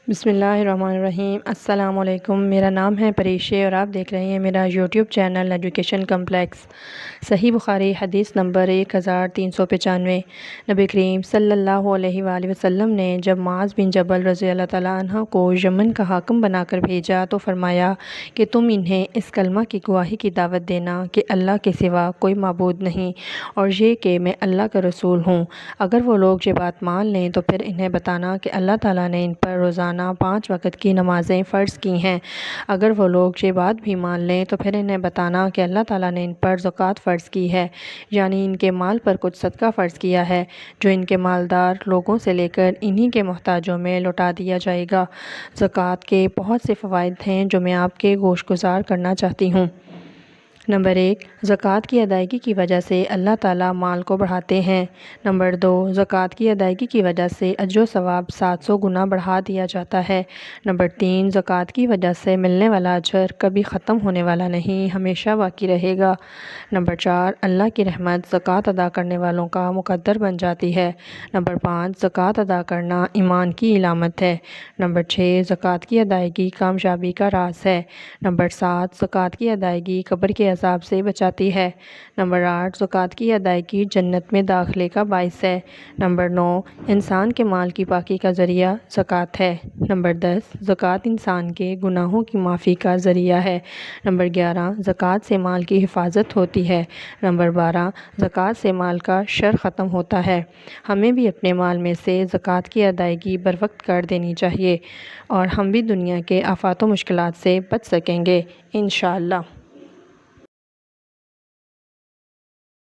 بسم اللہ الرحمن الرحیم۔ السلام علیکم۔ میرا نام ہے پریشے اور آپ دیکھ رہے ہیں میرا یوٹیوب چینل ایجوکیشن کمپلیکس۔ صحیح بخاری حدیث نمبر 1395۔ نبی کریم صلی اللہ علیہ وآلہ وسلم نے جب معاذ بن جبل رضی اللہ تعالیٰ عنہ کو یمن کا حاکم بنا کر بھیجا تو فرمایا کہ تم انہیں اس کلمہ کی گواہی کی دعوت دینا کہ اللہ کے سوا کوئی معبود نہیں، اور یہ کہ میں اللہ کا رسول ہوں۔ اگر وہ لوگ یہ بات مان لیں تو پھر انہیں بتانا کہ اللہ تعالیٰ نے ان پر روزانہ 5 وقت کی نمازیں فرض کی ہیں۔ اگر وہ لوگ یہ بات بھی مان لیں تو پھر انہیں بتانا کہ اللہ تعالیٰ نے ان پر زکوٰۃ فرض کی ہے، یعنی ان کے مال پر کچھ صدقہ فرض کیا ہے جو ان کے مالدار لوگوں سے لے کر انہی کے محتاجوں میں لوٹا دیا جائے گا۔ زکوٰۃ کے بہت سے فوائد ہیں جو میں آپ کے گوش گزار کرنا چاہتی ہوں۔ نمبر 1، زکوٰۃ کی ادائیگی کی وجہ سے اللہ تعالیٰ مال کو بڑھاتے ہیں۔ نمبر 2، زکوٰۃ کی ادائیگی کی وجہ سے اجر و ثواب 700 گنا بڑھا دیا جاتا ہے۔ نمبر 3، زکوٰۃ کی وجہ سے ملنے والا اجر کبھی ختم ہونے والا نہیں، ہمیشہ باقی رہے گا۔ نمبر 4، اللہ کی رحمت زکوٰۃ ادا کرنے والوں کا مقدر بن جاتی ہے۔ نمبر 5، زکوٰۃ ادا کرنا ایمان کی علامت ہے۔ نمبر 6، زکوٰۃ کی ادائیگی کامیابی کا راز ہے۔ نمبر 7، زکوٰۃ کی ادائیگی قبر کے عذاب سے بچاتی ہے۔ نمبر 8، زکوٰۃ کی ادائیگی جنت میں داخلے کا باعث ہے۔ نمبر 9، انسان کے مال کی پاکی کا ذریعہ زکوٰۃ ہے۔ نمبر 10، زکوٰۃ انسان کے گناہوں کی معافی کا ذریعہ ہے۔ نمبر 11، زکوٰۃ سے مال کی حفاظت ہوتی ہے۔ نمبر 12، زکوٰۃ سے مال کا شر ختم ہوتا ہے۔ ہمیں بھی اپنے مال میں سے زکوٰۃ کی ادائیگی بروقت کر دینی چاہیے اور ہم بھی دنیا کے آفات و مشکلات سے بچ سکیں گے انشاءاللہ۔